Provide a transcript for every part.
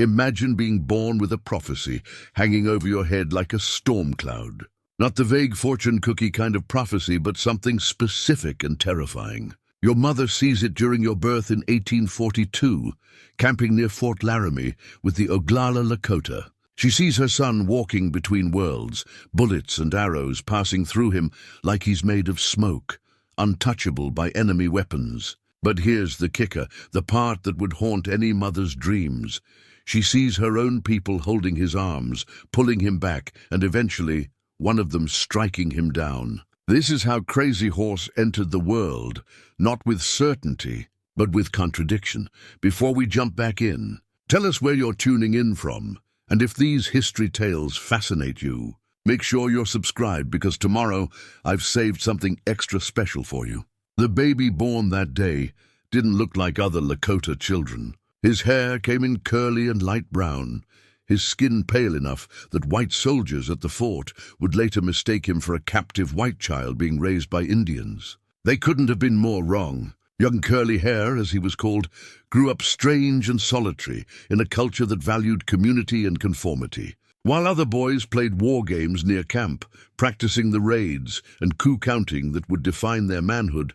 Imagine being born with a prophecy hanging over your head like a storm cloud. Not the vague fortune cookie kind of prophecy, but something specific and terrifying. Your mother sees it during your birth in 1842, camping near Fort Laramie with the Oglala Lakota. She sees her son walking between worlds, bullets and arrows passing through him like he's made of smoke, untouchable by enemy weapons. But here's the kicker, the part that would haunt any mother's dreams. She sees her own people holding his arms, pulling him back, and eventually, one of them striking him down. This is how Crazy Horse entered the world, not with certainty, but with contradiction. Before we jump back in, tell us where you're tuning in from, and if these history tales fascinate you, make sure you're subscribed because tomorrow I've saved something extra special for you. The baby born that day didn't look like other Lakota children. His hair came in curly and light brown, his skin pale enough that white soldiers at the fort would later mistake him for a captive white child being raised by Indians. They couldn't have been more wrong. Young Curly Hair, as he was called, grew up strange and solitary in a culture that valued community and conformity. While other boys played war games near camp, practicing the raids and coup counting that would define their manhood,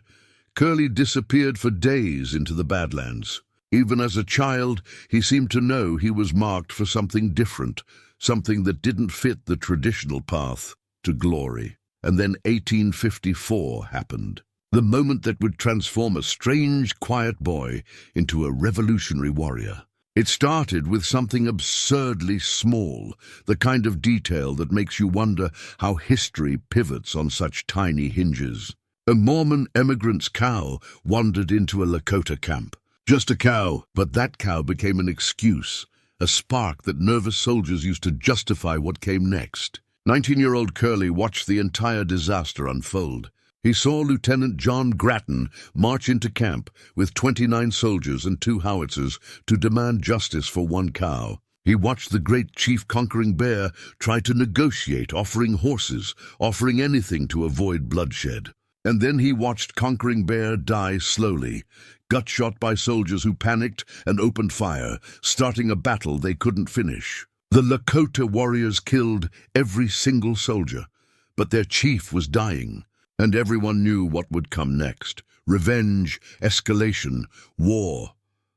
Curly disappeared for days into the Badlands. Even as a child, he seemed to know he was marked for something different, something that didn't fit the traditional path to glory. And then 1854 happened. The moment that would transform a strange, quiet boy into a revolutionary warrior. It started with something absurdly small, the kind of detail that makes you wonder how history pivots on such tiny hinges. A Mormon emigrant's cow wandered into a Lakota camp. Just a cow, but that cow became an excuse, a spark that nervous soldiers used to justify what came next. 19-year-old Curly watched the entire disaster unfold. He saw Lieutenant John Grattan march into camp with 29 soldiers and 2 howitzers to demand justice for one cow. He watched the great chief Conquering Bear try to negotiate, offering horses, offering anything to avoid bloodshed. And then he watched Conquering Bear die slowly, gut-shot by soldiers who panicked and opened fire, starting a battle they couldn't finish. The Lakota warriors killed every single soldier, but their chief was dying. And everyone knew what would come next. Revenge, escalation, war.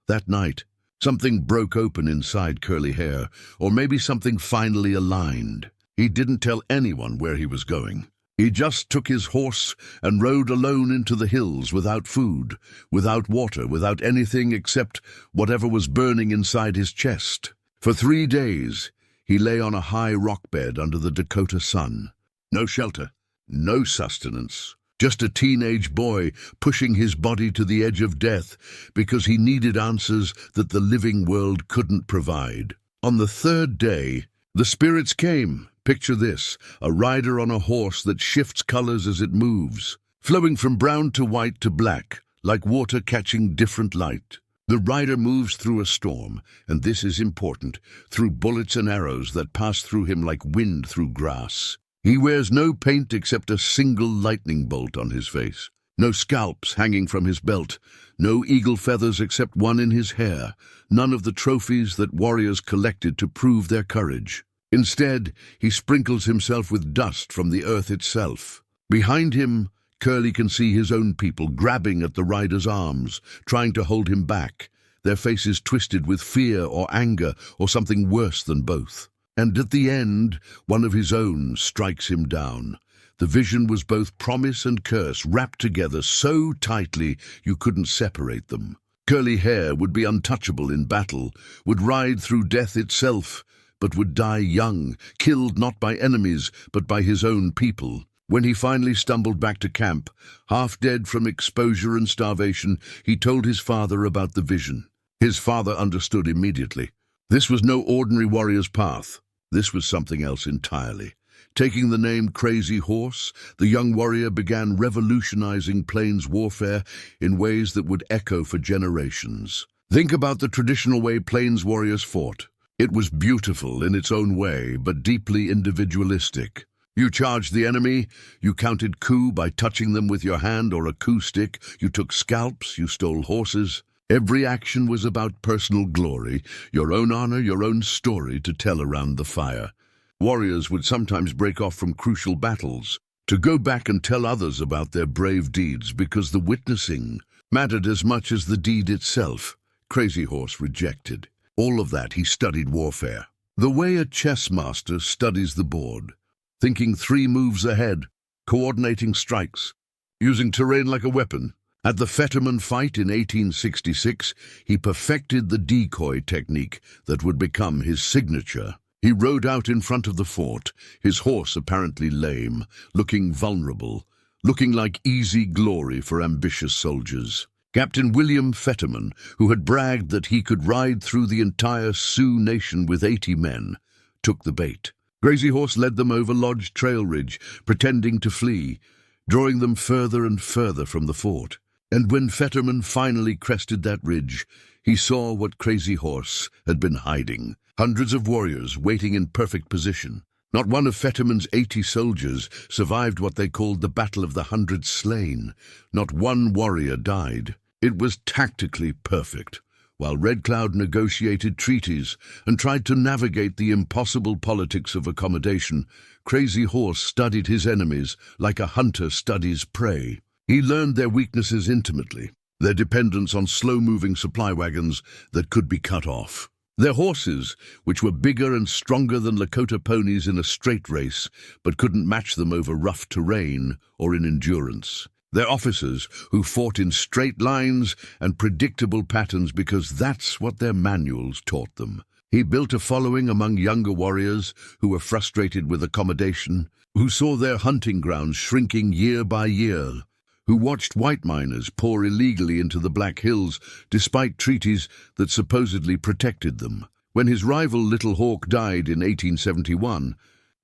That night, something broke open inside Curly Hair, or maybe something finally aligned. He didn't tell anyone where he was going. He just took his horse and rode alone into the hills without food, without water, without anything except whatever was burning inside his chest. For 3 days, he lay on a high rock bed under the Dakota sun. No shelter. No sustenance, just a teenage boy pushing his body to the edge of death because he needed answers that the living world couldn't provide. On the 3rd day, the spirits came. Picture this, a rider on a horse that shifts colors as it moves, flowing from brown to white to black, like water catching different light. The rider moves through a storm, and this is important, through bullets and arrows that pass through him like wind through grass. He wears no paint except a single lightning bolt on his face, no scalps hanging from his belt, no eagle feathers except one in his hair, none of the trophies that warriors collected to prove their courage. Instead, he sprinkles himself with dust from the earth itself. Behind him, Curly can see his own people grabbing at the rider's arms, trying to hold him back, their faces twisted with fear or anger or something worse than both. And at the end, one of his own strikes him down. The vision was both promise and curse, wrapped together so tightly you couldn't separate them. Curly Hair would be untouchable in battle, would ride through death itself, but would die young, killed not by enemies, but by his own people. When he finally stumbled back to camp, half dead from exposure and starvation, he told his father about the vision. His father understood immediately. This was no ordinary warrior's path. This was something else entirely. Taking the name Crazy Horse, the young warrior began revolutionizing plains warfare in ways that would echo for generations. Think about the traditional way plains warriors fought. It was beautiful in its own way, but deeply individualistic. You charged the enemy, you counted coup by touching them with your hand or a coup stick, you took scalps, you stole horses. Every action was about personal glory, your own honor, your own story to tell around the fire. Warriors would sometimes break off from crucial battles to go back and tell others about their brave deeds because the witnessing mattered as much as the deed itself. Crazy Horse rejected all of that. He studied warfare the way a chess master studies the board, thinking 3 moves ahead, coordinating strikes, using terrain like a weapon. At the Fetterman fight in 1866, he perfected the decoy technique that would become his signature. He rode out in front of the fort, his horse apparently lame, looking vulnerable, looking like easy glory for ambitious soldiers. Captain William Fetterman, who had bragged that he could ride through the entire Sioux nation with 80 men, took the bait. Crazy Horse led them over Lodge Trail Ridge, pretending to flee, drawing them further and further from the fort. And when Fetterman finally crested that ridge, he saw what Crazy Horse had been hiding. Hundreds of warriors waiting in perfect position. Not one of Fetterman's 80 soldiers survived what they called the Battle of the 100 Slain. Not one warrior died. It was tactically perfect. While Red Cloud negotiated treaties and tried to navigate the impossible politics of accommodation, Crazy Horse studied his enemies like a hunter studies prey. He learned their weaknesses intimately, their dependence on slow-moving supply wagons that could be cut off. Their horses, which were bigger and stronger than Lakota ponies in a straight race, but couldn't match them over rough terrain or in endurance. Their officers, who fought in straight lines and predictable patterns because that's what their manuals taught them. He built a following among younger warriors who were frustrated with accommodation, who saw their hunting grounds shrinking year by year, who watched white miners pour illegally into the Black Hills despite treaties that supposedly protected them. When his rival Little Hawk died in 1871,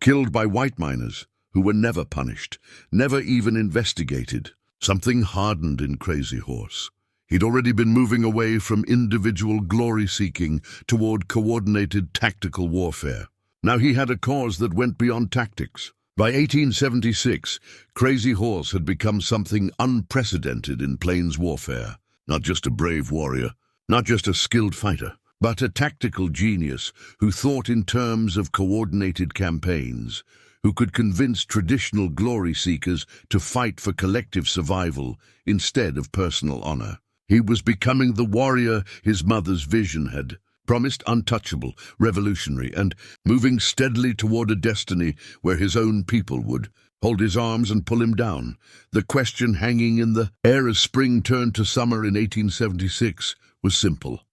killed by white miners who were never punished, never even investigated, something hardened in Crazy Horse. He'd already been moving away from individual glory-seeking toward coordinated tactical warfare. Now he had a cause that went beyond tactics. By 1876, Crazy Horse had become something unprecedented in plains warfare. Not just a brave warrior, not just a skilled fighter, but a tactical genius who thought in terms of coordinated campaigns, who could convince traditional glory seekers to fight for collective survival instead of personal honor. He was becoming the warrior his mother's vision had promised, untouchable, revolutionary, and moving steadily toward a destiny where his own people would hold his arms and pull him down. The question hanging in the air as spring turned to summer in 1876 was simple.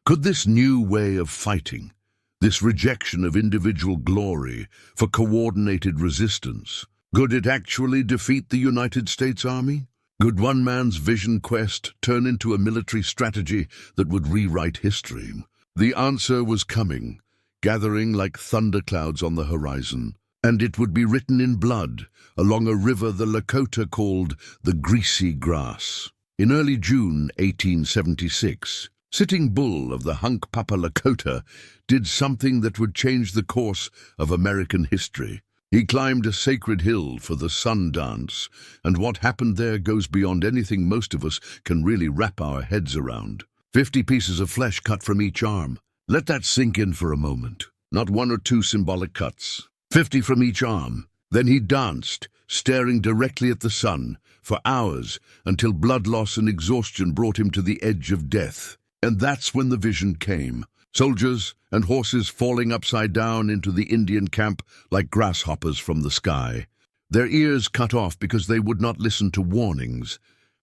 Could this new way of fighting, this rejection of individual glory for coordinated resistance, could it actually defeat the United States Army? Could one man's vision quest turn into a military strategy that would rewrite history? The answer was coming, gathering like thunderclouds on the horizon, and it would be written in blood along a river the Lakota called the Greasy Grass. In early June 1876, Sitting Bull of the Hunkpapa Lakota did something that would change the course of American history. He climbed a sacred hill for the sun dance, and what happened there goes beyond anything most of us can really wrap our heads around. 50 pieces of flesh cut from each arm. Let that sink in for a moment. Not 1 or 2 symbolic cuts. 50 from each arm. Then he danced, staring directly at the sun, for hours, until blood loss and exhaustion brought him to the edge of death. And that's when the vision came. Soldiers and horses falling upside down into the Indian camp like grasshoppers from the sky. Their ears cut off because they would not listen to warnings,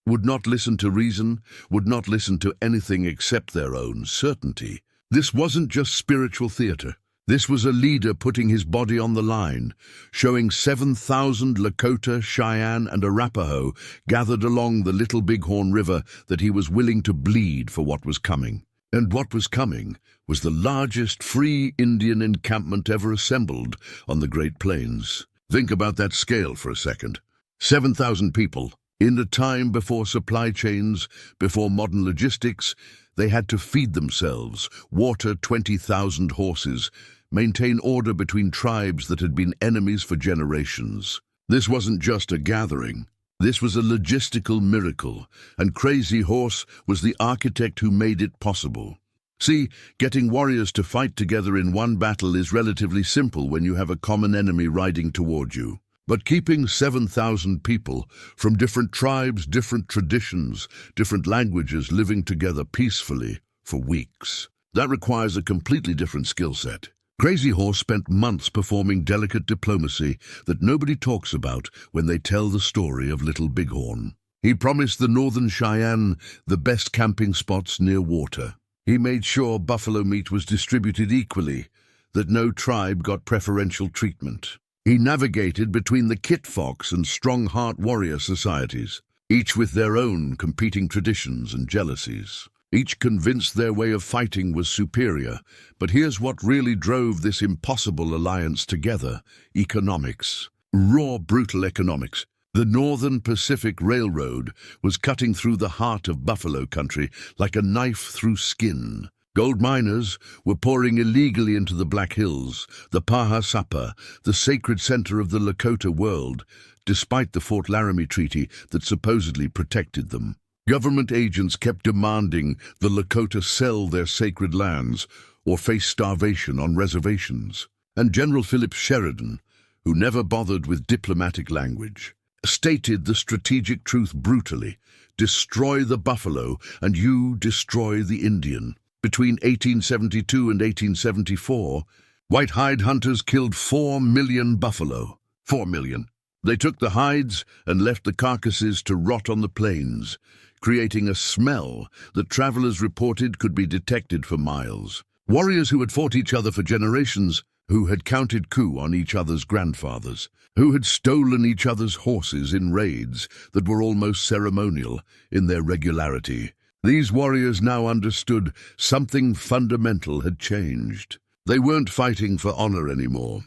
would not listen to reason, would not listen to anything except their own certainty. This wasn't just spiritual theater. This was a leader putting his body on the line, showing 7,000 Lakota, Cheyenne, and Arapaho gathered along the Little Bighorn River that he was willing to bleed for what was coming. And what was coming was the largest free Indian encampment ever assembled on the Great Plains. Think about that scale for a second. 7,000 people. In a time before supply chains, before modern logistics, they had to feed themselves, water 20,000 horses, maintain order between tribes that had been enemies for generations. This wasn't just a gathering. This was a logistical miracle, and Crazy Horse was the architect who made it possible. See, getting warriors to fight together in one battle is relatively simple when you have a common enemy riding toward you. But keeping 7,000 people from different tribes, different traditions, different languages living together peacefully for weeks, that requires a completely different skill set. Crazy Horse spent months performing delicate diplomacy that nobody talks about when they tell the story of Little Bighorn. He promised the Northern Cheyenne the best camping spots near water. He made sure buffalo meat was distributed equally, that no tribe got preferential treatment. He navigated between the Kit Fox and Strong Heart warrior societies, each with their own competing traditions and jealousies. Each convinced their way of fighting was superior, but here's what really drove this impossible alliance together: economics. Raw, brutal economics. The Northern Pacific Railroad was cutting through the heart of buffalo country like a knife through skin. Gold miners were pouring illegally into the Black Hills, the Pahasapa, the sacred center of the Lakota world, despite the Fort Laramie Treaty that supposedly protected them. Government agents kept demanding the Lakota sell their sacred lands or face starvation on reservations. And General Philip Sheridan, who never bothered with diplomatic language, stated the strategic truth brutally: destroy the buffalo and you destroy the Indian. Between 1872 and 1874, white hide hunters killed 4 million buffalo. 4 million. They took the hides and left the carcasses to rot on the plains, creating a smell that travelers reported could be detected for miles. Warriors who had fought each other for generations, who had counted coup on each other's grandfathers, who had stolen each other's horses in raids that were almost ceremonial in their regularity. These warriors now understood something fundamental had changed. They weren't fighting for honor anymore.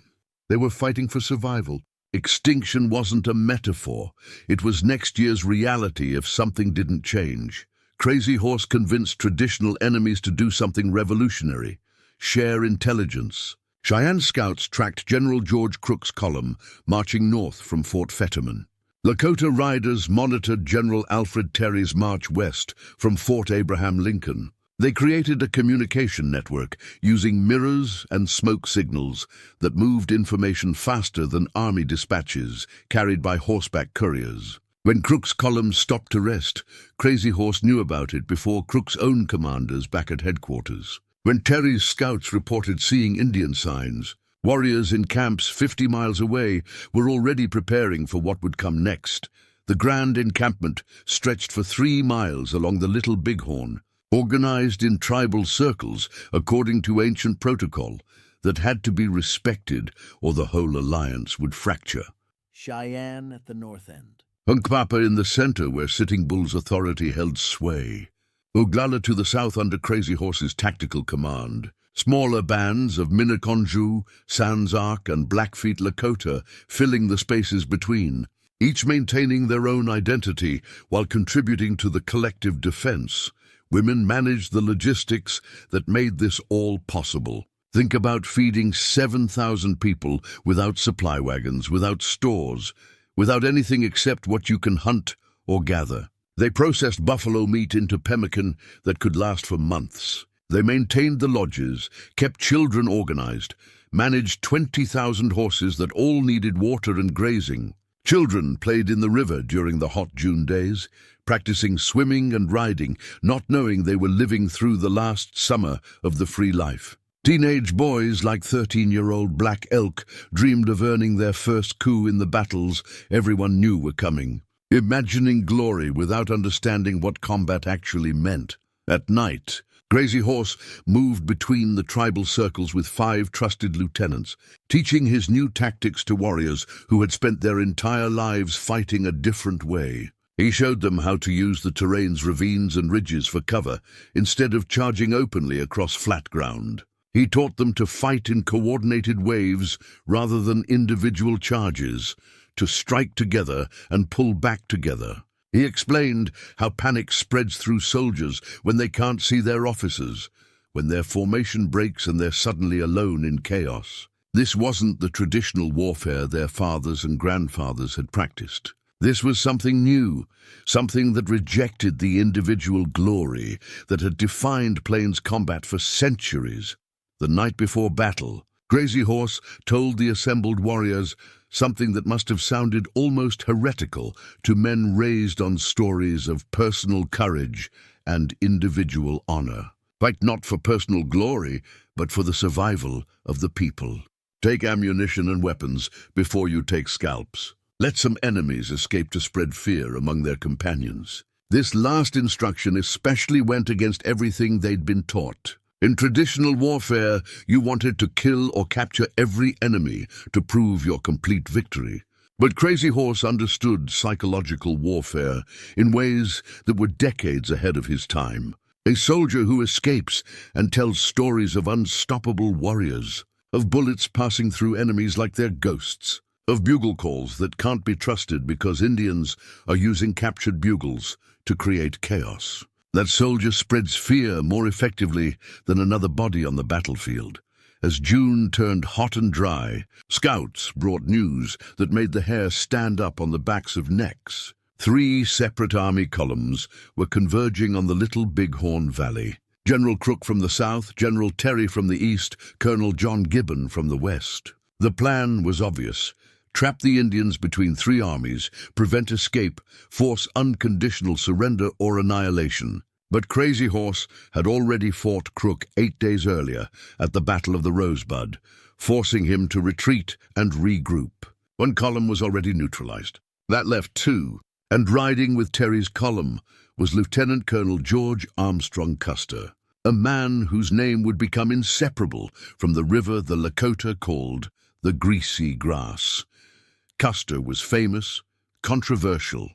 They were fighting for survival. Extinction wasn't a metaphor. It was next year's reality if something didn't change. Crazy Horse convinced traditional enemies to do something revolutionary: share intelligence. Cheyenne scouts tracked General George Crook's column marching north from Fort Fetterman. Lakota riders monitored General Alfred Terry's march west from Fort Abraham Lincoln. They created a communication network using mirrors and smoke signals that moved information faster than army dispatches carried by horseback couriers. When Crook's column stopped to rest, Crazy Horse knew about it before Crook's own commanders back at headquarters. When Terry's scouts reported seeing Indian signs, warriors in camps 50 miles away were already preparing for what would come next. The grand encampment stretched for 3 miles along the Little Bighorn, organized in tribal circles according to ancient protocol that had to be respected or the whole alliance would fracture. Cheyenne at the north end. Hunkpapa in the center where Sitting Bull's authority held sway. Oglala to the south under Crazy Horse's tactical command. Smaller bands of Minneconjou, Sanzark, and Blackfeet Lakota filling the spaces between, each maintaining their own identity while contributing to the collective defense. Women managed the logistics that made this all possible. Think about feeding 7,000 people without supply wagons, without stores, without anything except what you can hunt or gather. They processed buffalo meat into pemmican that could last for months. They maintained the lodges, kept children organized, managed 20,000 horses that all needed water and grazing. Children played in the river during the hot June days, practicing swimming and riding, not knowing they were living through the last summer of the free life. Teenage boys like 13-year-old Black Elk dreamed of earning their first coup in the battles everyone knew were coming, imagining glory without understanding what combat actually meant. At night, Crazy Horse moved between the tribal circles with 5 trusted lieutenants, teaching his new tactics to warriors who had spent their entire lives fighting a different way. He showed them how to use the terrain's ravines and ridges for cover, instead of charging openly across flat ground. He taught them to fight in coordinated waves rather than individual charges, to strike together and pull back together. He explained how panic spreads through soldiers when they can't see their officers, when their formation breaks and they're suddenly alone in chaos. This wasn't the traditional warfare their fathers and grandfathers had practiced. This was something new, something that rejected the individual glory that had defined Plains combat for centuries. The night before battle, Crazy Horse told the assembled warriors something that must have sounded almost heretical to men raised on stories of personal courage and individual honor. Fight not for personal glory, but for the survival of the people. Take ammunition and weapons before you take scalps. Let some enemies escape to spread fear among their companions. This last instruction especially went against everything they'd been taught. In traditional warfare, you wanted to kill or capture every enemy to prove your complete victory. But Crazy Horse understood psychological warfare in ways that were decades ahead of his time. A soldier who escapes and tells stories of unstoppable warriors, of bullets passing through enemies like they're ghosts, of bugle calls that can't be trusted because Indians are using captured bugles to create chaos. That soldier spreads fear more effectively than another body on the battlefield. As June turned hot and dry, scouts brought news that made the hair stand up on the backs of necks. 3 separate army columns were converging on the little Bighorn Valley. General Crook from the south, General Terry from the east, Colonel John Gibbon from the west. The plan was obvious. Trap the Indians between 3 armies, prevent escape, force unconditional surrender or annihilation. But Crazy Horse had already fought Crook 8 days earlier at the Battle of the Rosebud, forcing him to retreat and regroup. 1 column was already neutralized. That left 2, and riding with Terry's column was Lieutenant Colonel George Armstrong Custer, a man whose name would become inseparable from the river the Lakota called the Greasy Grass. Custer was famous, controversial,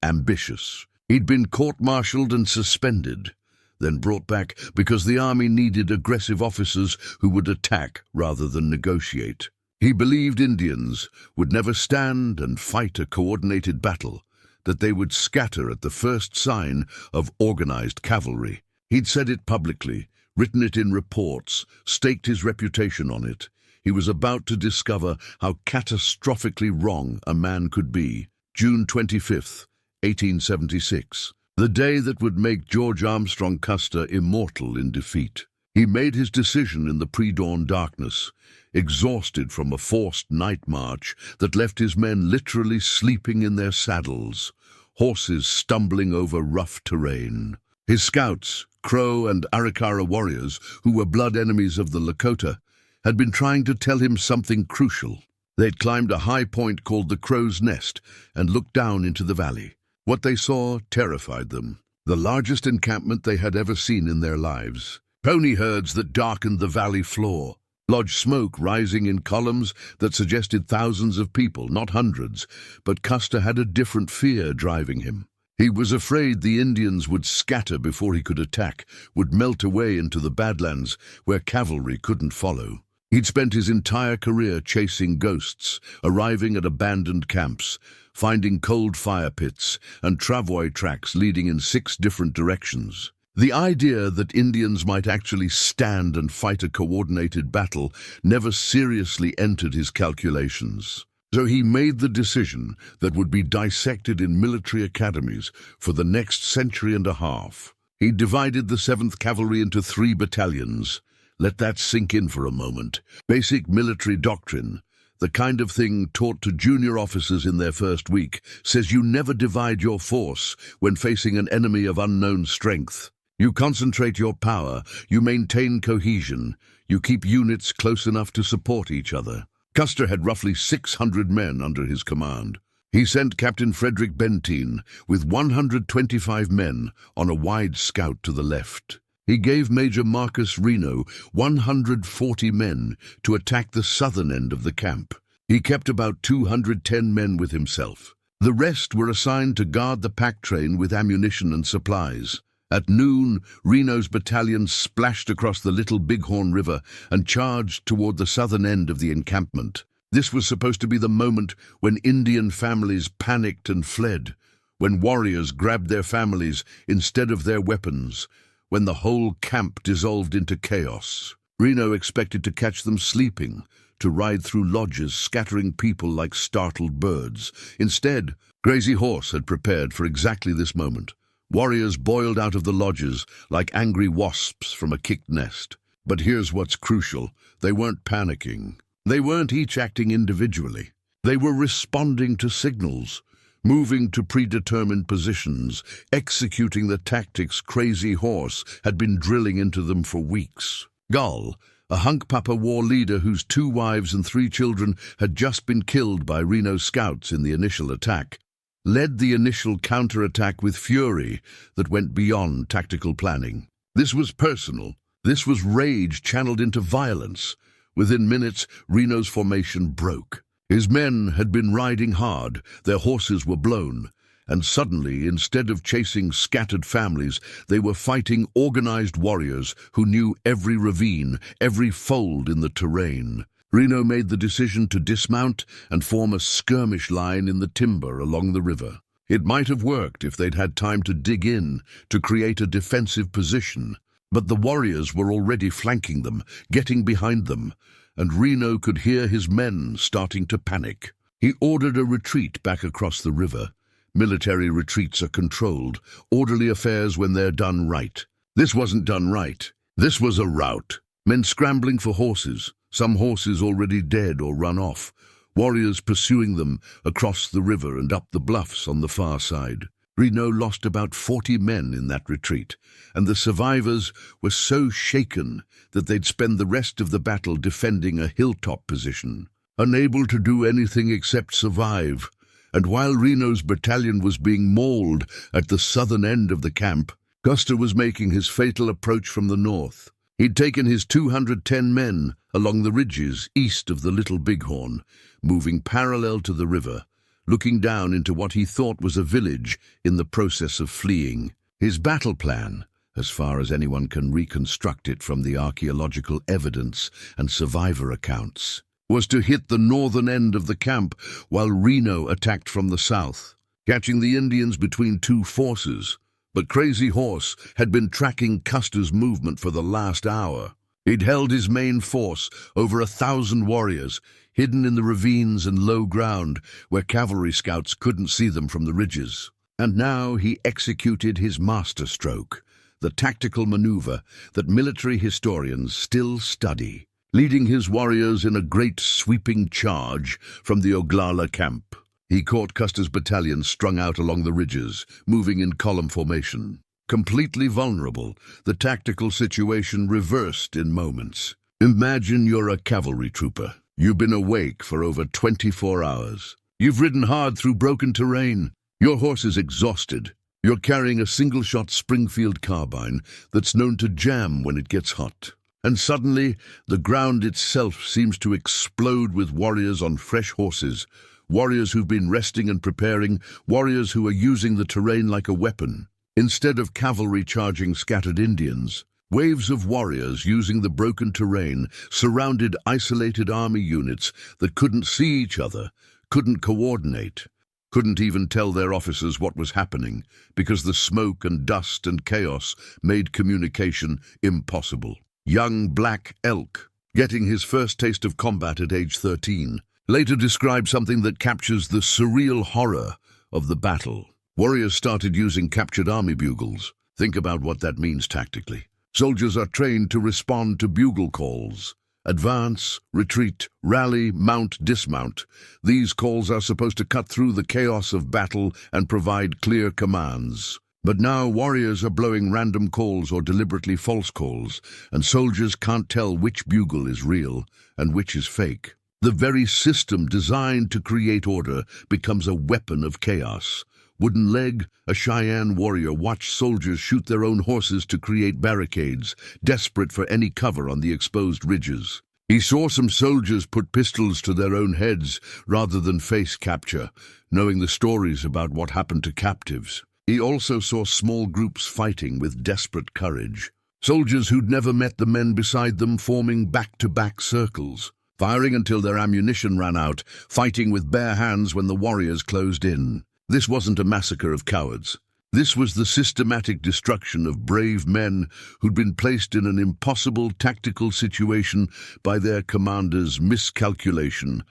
ambitious. He'd been court-martialed and suspended, then brought back because the army needed aggressive officers who would attack rather than negotiate. He believed Indians would never stand and fight a coordinated battle, that they would scatter at the first sign of organized cavalry. He'd said it publicly, written it in reports, staked his reputation on it. He was about to discover how catastrophically wrong a man could be. June 25th, 1876, the day that would make George Armstrong Custer immortal in defeat. He made his decision in the pre-dawn darkness, exhausted from a forced night march that left his men literally sleeping in their saddles, horses stumbling over rough terrain. His scouts, Crow and Arikara warriors, who were blood enemies of the Lakota, had been trying to tell him something crucial. They'd climbed a high point called the Crow's Nest and looked down into the valley. What they saw terrified them. The largest encampment they had ever seen in their lives. Pony herds that darkened the valley floor. Lodge smoke rising in columns that suggested thousands of people, not hundreds. But Custer had a different fear driving him. He was afraid the Indians would scatter before he could attack, would melt away into the Badlands where cavalry couldn't follow. He'd spent his entire career chasing ghosts, arriving at abandoned camps, finding cold fire pits and travoy tracks leading in 6 different directions. The idea that Indians might actually stand and fight a coordinated battle never seriously entered his calculations. So he made the decision that would be dissected in military academies for the next century and a half. He divided the 7th Cavalry into 3 battalions. Let that sink in for a moment. Basic military doctrine, the kind of thing taught to junior officers in their first week, says you never divide your force when facing an enemy of unknown strength. You concentrate your power, you maintain cohesion, you keep units close enough to support each other. Custer had roughly 600 men under his command. He sent Captain Frederick Benteen with 125 men on a wide scout to the left. He gave Major Marcus Reno 140 men to attack the southern end of the camp. He kept about 210 men with himself. The rest were assigned to guard the pack train with ammunition and supplies. At noon, Reno's battalion splashed across the Little Bighorn River and charged toward the southern end of the encampment. This was supposed to be the moment when Indian families panicked and fled, when warriors grabbed their families instead of their weapons, when the whole camp dissolved into chaos. Reno expected to catch them sleeping, to ride through lodges scattering people like startled birds. Instead, Crazy Horse had prepared for exactly this moment. Warriors boiled out of the lodges like angry wasps from a kicked nest. But here's what's crucial. They weren't panicking. They weren't each acting individually. They were responding to signals, moving to predetermined positions, executing the tactics Crazy Horse had been drilling into them for weeks. Gull, a Hunkpapa war leader whose 2 wives and 3 children had just been killed by Reno scouts in the initial attack, led the initial counterattack with fury that went beyond tactical planning. This was personal. This was rage channeled into violence. Within minutes, Reno's formation broke. His men had been riding hard, their horses were blown, and suddenly, instead of chasing scattered families, they were fighting organized warriors who knew every ravine, every fold in the terrain. Reno made the decision to dismount and form a skirmish line in the timber along the river. It might have worked if they'd had time to dig in, to create a defensive position. But the warriors were already flanking them, getting behind them, and Reno could hear his men starting to panic. He ordered a retreat back across the river. Military retreats are controlled, orderly affairs when they're done right. This wasn't done right. This was a rout. Men scrambling for horses, some horses already dead or run off, warriors pursuing them across the river and up the bluffs on the far side. Reno lost about 40 men in that retreat, and the survivors were so shaken that they'd spend the rest of the battle defending a hilltop position, unable to do anything except survive. And while Reno's battalion was being mauled at the southern end of the camp, Custer was making his fatal approach from the north. He'd taken his 210 men along the ridges east of the Little Bighorn, moving parallel to the river, looking down into what he thought was a village in the process of fleeing. His battle plan, as far as anyone can reconstruct it from the archaeological evidence and survivor accounts, was to hit the northern end of the camp while Reno attacked from the south, catching the Indians between 2 forces. But Crazy Horse had been tracking Custer's movement for the last hour. He'd held his main force, over 1,000 warriors, hidden in the ravines and low ground where cavalry scouts couldn't see them from the ridges. And now he executed his masterstroke, the tactical maneuver that military historians still study, leading his warriors in a great sweeping charge from the Oglala camp. He caught Custer's battalion strung out along the ridges, moving in column formation. Completely vulnerable, the tactical situation reversed in moments. Imagine you're a cavalry trooper. You've been awake for over 24 hours. You've ridden hard through broken terrain. Your horse is exhausted. You're carrying a single-shot Springfield carbine that's known to jam when it gets hot. And suddenly, the ground itself seems to explode with warriors on fresh horses, warriors who've been resting and preparing, warriors who are using the terrain like a weapon. Instead of cavalry charging scattered Indians, waves of warriors using the broken terrain surrounded isolated army units that couldn't see each other, couldn't coordinate, couldn't even tell their officers what was happening because the smoke and dust and chaos made communication impossible. Young Black Elk, getting his first taste of combat at age 13, later described something that captures the surreal horror of the battle. Warriors started using captured army bugles. Think about what that means tactically. Soldiers are trained to respond to bugle calls. Advance, retreat, rally, mount, dismount. These calls are supposed to cut through the chaos of battle and provide clear commands. But now warriors are blowing random calls or deliberately false calls, and soldiers can't tell which bugle is real and which is fake. The very system designed to create order becomes a weapon of chaos. Wooden Leg, a Cheyenne warrior, watched soldiers shoot their own horses to create barricades, desperate for any cover on the exposed ridges. He saw some soldiers put pistols to their own heads rather than face capture, knowing the stories about what happened to captives. He also saw small groups fighting with desperate courage. Soldiers who'd never met the men beside them forming back-to-back circles, firing until their ammunition ran out, fighting with bare hands when the warriors closed in. This wasn't a massacre of cowards. This was the systematic destruction of brave men who'd been placed in an impossible tactical situation by their commander's miscalculation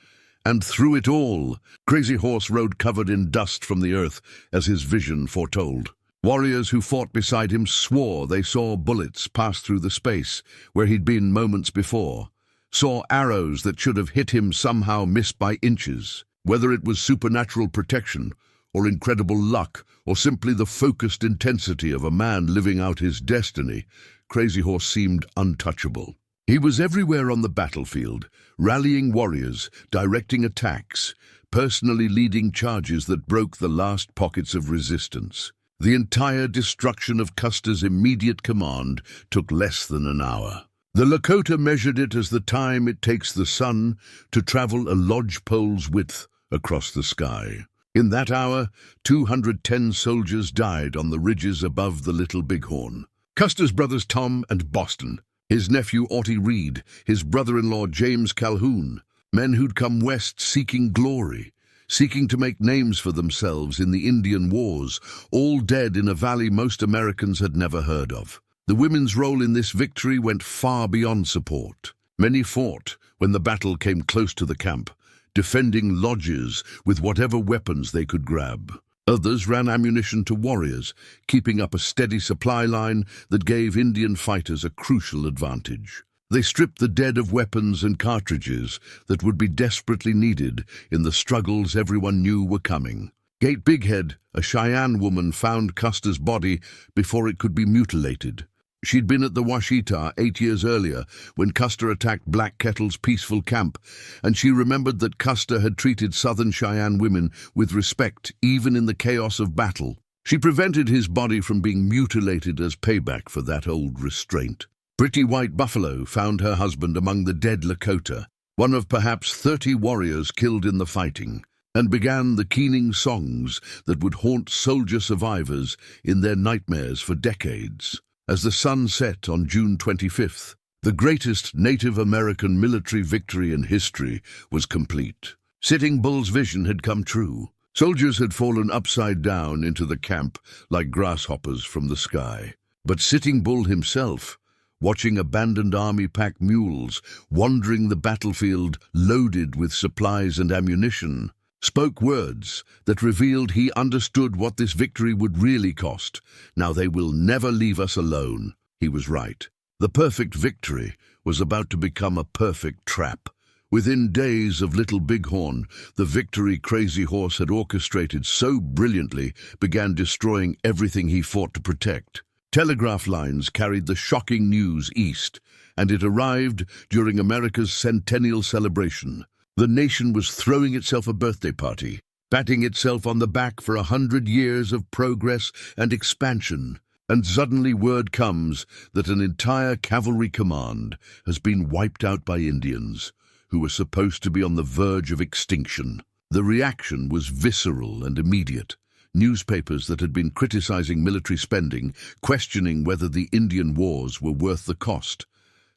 And through it all, Crazy Horse rode covered in dust from the earth as his vision foretold. Warriors who fought beside him swore they saw bullets pass through the space where he'd been moments before, saw arrows that should have hit him somehow miss by inches. Whether it was supernatural protection, or incredible luck, or simply the focused intensity of a man living out his destiny, Crazy Horse seemed untouchable. He was everywhere on the battlefield, rallying warriors, directing attacks, personally leading charges that broke the last pockets of resistance. The entire destruction of Custer's immediate command took less than an hour. The Lakota measured it as the time it takes the sun to travel a lodgepole's width across the sky. In that hour, 210 soldiers died on the ridges above the Little Bighorn. Custer's brothers Tom and Boston, his nephew Audie Reed, his brother-in-law James Calhoun, men who'd come west seeking glory, seeking to make names for themselves in the Indian Wars, all dead in a valley most Americans had never heard of. The women's role in this victory went far beyond support. Many fought when the battle came close to the camp, defending lodges with whatever weapons they could grab. Others ran ammunition to warriors, keeping up a steady supply line that gave Indian fighters a crucial advantage. They stripped the dead of weapons and cartridges that would be desperately needed in the struggles everyone knew were coming. Gate Bighead, a Cheyenne woman, found Custer's body before it could be mutilated. She'd been at the Washita 8 years earlier when Custer attacked Black Kettle's peaceful camp, and she remembered that Custer had treated Southern Cheyenne women with respect even in the chaos of battle. She prevented his body from being mutilated as payback for that old restraint. Pretty White Buffalo found her husband among the dead Lakota, one of perhaps 30 warriors killed in the fighting, and began the keening songs that would haunt soldier survivors in their nightmares for decades. As the sun set on June 25th, the greatest Native American military victory in history was complete. Sitting Bull's vision had come true. Soldiers had fallen upside down into the camp like grasshoppers from the sky. But Sitting Bull himself, watching abandoned army pack mules wandering the battlefield loaded with supplies and ammunition, spoke words that revealed he understood what this victory would really cost. Now they will never leave us alone. He was right. The perfect victory was about to become a perfect trap. Within days of Little Bighorn, the victory Crazy Horse had orchestrated so brilliantly began destroying everything he fought to protect. Telegraph lines carried the shocking news east, and it arrived during America's centennial celebration. The nation was throwing itself a birthday party, patting itself on the back for 100 years of progress and expansion, and suddenly word comes that an entire cavalry command has been wiped out by Indians, who were supposed to be on the verge of extinction. The reaction was visceral and immediate. Newspapers that had been criticizing military spending, questioning whether the Indian wars were worth the cost,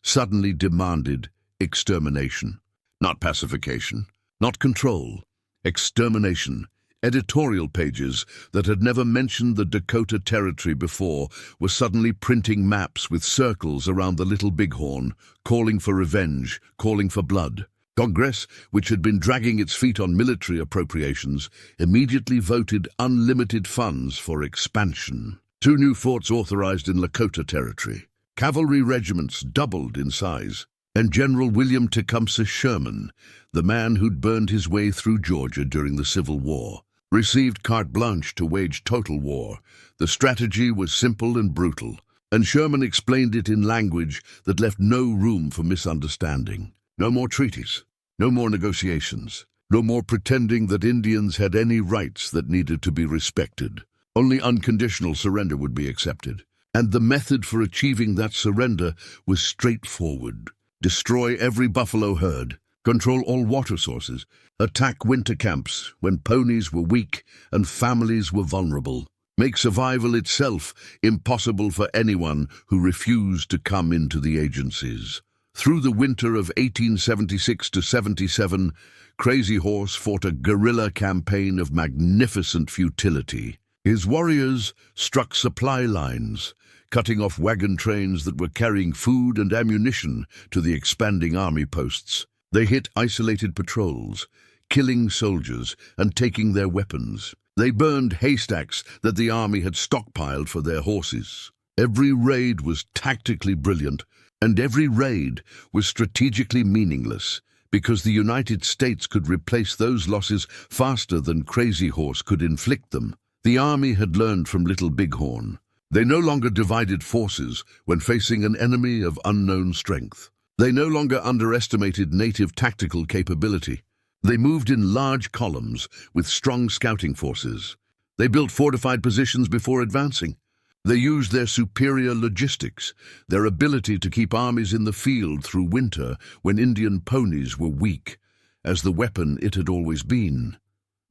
suddenly demanded extermination. Not pacification, not control, extermination. Editorial pages that had never mentioned the Dakota Territory before were suddenly printing maps with circles around the Little Bighorn, calling for revenge, calling for blood. Congress, which had been dragging its feet on military appropriations, immediately voted unlimited funds for expansion. 2 new forts authorized in Lakota Territory. Cavalry regiments doubled in size. And General William Tecumseh Sherman, the man who'd burned his way through Georgia during the Civil War, received carte blanche to wage total war. The strategy was simple and brutal, and Sherman explained it in language that left no room for misunderstanding. No more treaties, no more negotiations, no more pretending that Indians had any rights that needed to be respected. Only unconditional surrender would be accepted, and the method for achieving that surrender was straightforward. Destroy every buffalo herd, control all water sources, attack winter camps when ponies were weak and families were vulnerable, make survival itself impossible for anyone who refused to come into the agencies. Through the winter of 1876 to 77, Crazy Horse fought a guerrilla campaign of magnificent futility. His warriors struck supply lines, cutting off wagon trains that were carrying food and ammunition to the expanding army posts. They hit isolated patrols, killing soldiers and taking their weapons. They burned haystacks that the army had stockpiled for their horses. Every raid was tactically brilliant, and every raid was strategically meaningless, because the United States could replace those losses faster than Crazy Horse could inflict them. The army had learned from Little Bighorn. They no longer divided forces when facing an enemy of unknown strength. They no longer underestimated native tactical capability. They moved in large columns with strong scouting forces. They built fortified positions before advancing. They used their superior logistics, their ability to keep armies in the field through winter when Indian ponies were weak, as the weapon it had always been.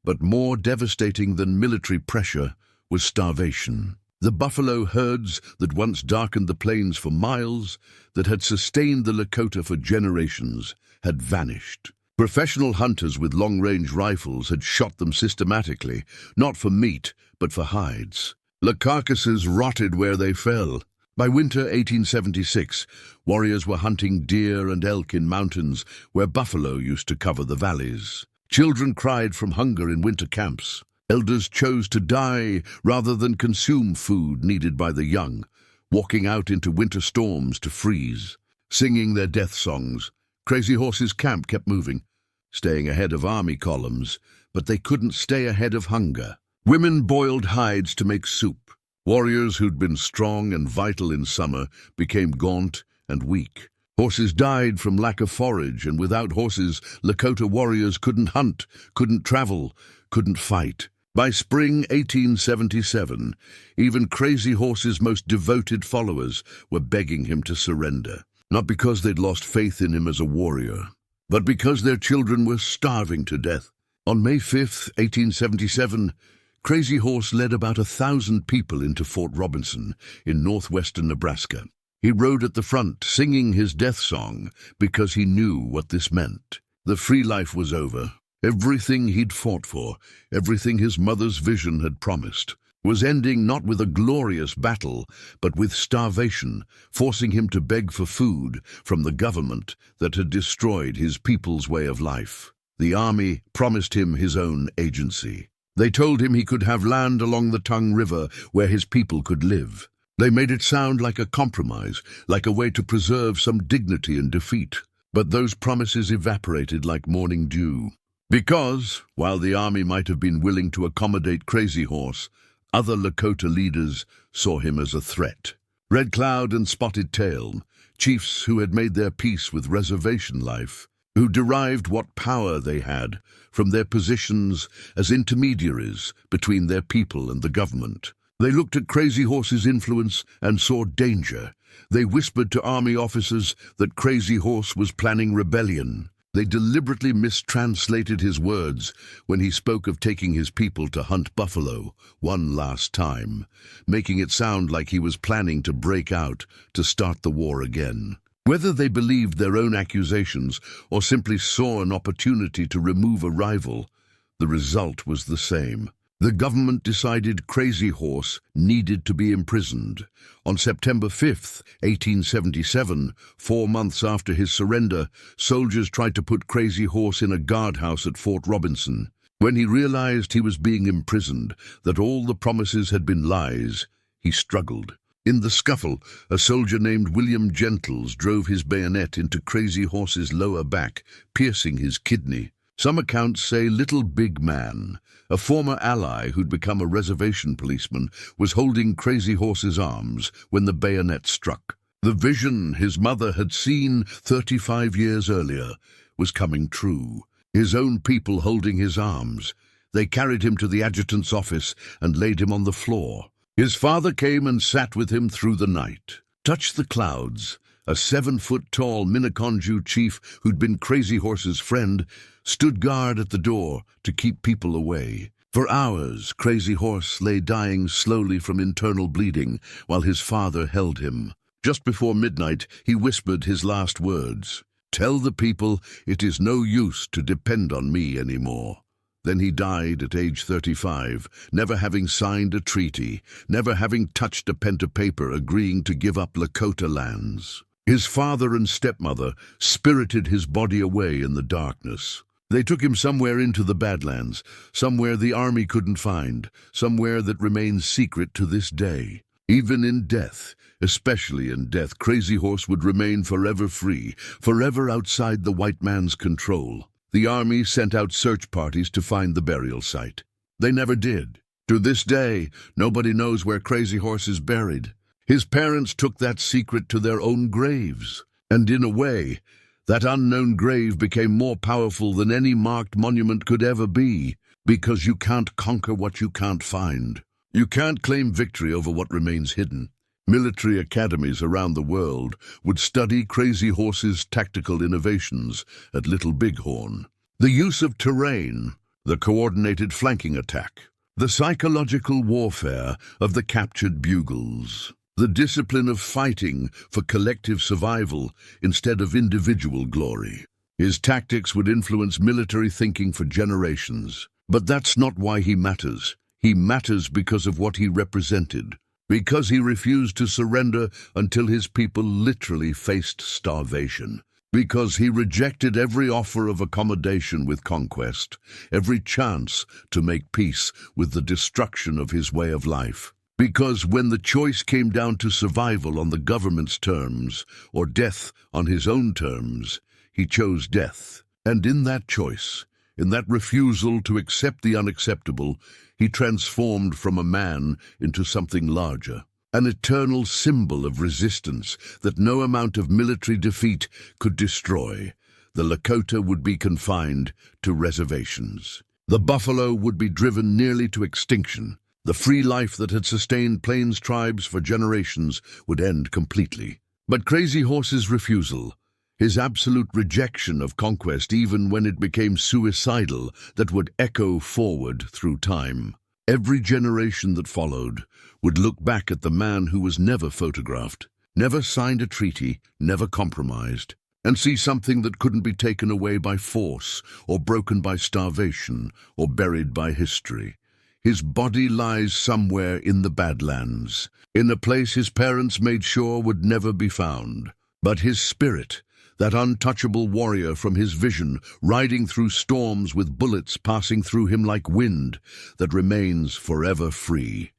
But more devastating than military pressure was starvation. The buffalo herds that once darkened the plains for miles, that had sustained the Lakota for generations, had vanished. Professional hunters with long-range rifles had shot them systematically, not for meat, but for hides. The carcasses rotted where they fell. By winter 1876, warriors were hunting deer and elk in mountains where buffalo used to cover the valleys. Children cried from hunger in winter camps. Elders chose to die rather than consume food needed by the young, walking out into winter storms to freeze. Singing their death songs, Crazy Horse's camp kept moving, staying ahead of army columns, but they couldn't stay ahead of hunger. Women boiled hides to make soup. Warriors who'd been strong and vital in summer became gaunt and weak. Horses died from lack of forage, and without horses, Lakota warriors couldn't hunt, couldn't travel, couldn't fight. By spring 1877, even Crazy Horse's most devoted followers were begging him to surrender, not because they'd lost faith in him as a warrior, but because their children were starving to death. On May 5th, 1877, Crazy Horse led about 1,000 people into Fort Robinson in northwestern Nebraska. He rode at the front, singing his death song, because he knew what this meant. The free life was over. Everything he'd fought for, everything his mother's vision had promised, was ending not with a glorious battle, but with starvation, forcing him to beg for food from the government that had destroyed his people's way of life. The army promised him his own agency. They told him he could have land along the Tongue River where his people could live. They made it sound like a compromise, like a way to preserve some dignity in defeat. But those promises evaporated like morning dew. Because, while the army might have been willing to accommodate Crazy Horse, other Lakota leaders saw him as a threat. Red Cloud and Spotted Tail, chiefs who had made their peace with reservation life, who derived what power they had from their positions as intermediaries between their people and the government. They looked at Crazy Horse's influence and saw danger. They whispered to army officers that Crazy Horse was planning rebellion. They deliberately mistranslated his words when he spoke of taking his people to hunt buffalo one last time, making it sound like he was planning to break out to start the war again. Whether they believed their own accusations or simply saw an opportunity to remove a rival, the result was the same. The government decided Crazy Horse needed to be imprisoned. On September 5th, 1877, 4 months after his surrender, soldiers tried to put Crazy Horse in a guardhouse at Fort Robinson. When he realized he was being imprisoned, that all the promises had been lies, he struggled. In the scuffle, a soldier named William Gentles drove his bayonet into Crazy Horse's lower back, piercing his kidney. Some accounts say Little Big Man, a former ally who'd become a reservation policeman, was holding Crazy Horse's arms when the bayonet struck. The vision his mother had seen 35 years earlier was coming true. His own people holding his arms. They carried him to the adjutant's office and laid him on the floor. His father came and sat with him through the night. Touch the Clouds, a 7-foot-tall Minneconjou chief who'd been Crazy Horse's friend, stood guard at the door to keep people away. For hours, Crazy Horse lay dying slowly from internal bleeding while his father held him. Just before midnight, he whispered his last words. "Tell the people it is no use to depend on me anymore." Then he died at age 35, never having signed a treaty, never having touched a pen to paper agreeing to give up Lakota lands. His father and stepmother spirited his body away in the darkness. They took him somewhere into the Badlands, somewhere the army couldn't find, somewhere that remains secret to this day. Even in death, especially in death, Crazy Horse would remain forever free, forever outside the white man's control. The army sent out search parties to find the burial site. They never did. To this day, nobody knows where Crazy Horse is buried. His parents took that secret to their own graves. And in a way, that unknown grave became more powerful than any marked monument could ever be, because you can't conquer what you can't find. You can't claim victory over what remains hidden. Military academies around the world would study Crazy Horse's tactical innovations at Little Bighorn. The use of terrain, the coordinated flanking attack, the psychological warfare of the captured bugles, the discipline of fighting for collective survival instead of individual glory. His tactics would influence military thinking for generations. But that's not why he matters. He matters because of what he represented, because he refused to surrender until his people literally faced starvation, because he rejected every offer of accommodation with conquest, every chance to make peace with the destruction of his way of life. Because when the choice came down to survival on the government's terms or death on his own terms, he chose death. And in that choice, in that refusal to accept the unacceptable, he transformed from a man into something larger, an eternal symbol of resistance that no amount of military defeat could destroy. The Lakota would be confined to reservations. The buffalo would be driven nearly to extinction. The free life that had sustained Plains tribes for generations would end completely. But Crazy Horse's refusal, his absolute rejection of conquest even when it became suicidal, that would echo forward through time. Every generation that followed would look back at the man who was never photographed, never signed a treaty, never compromised, and see something that couldn't be taken away by force, or broken by starvation, or buried by history. His body lies somewhere in the Badlands, in a place his parents made sure would never be found. But his spirit, that untouchable warrior from his vision, riding through storms with bullets passing through him like wind, that remains forever free.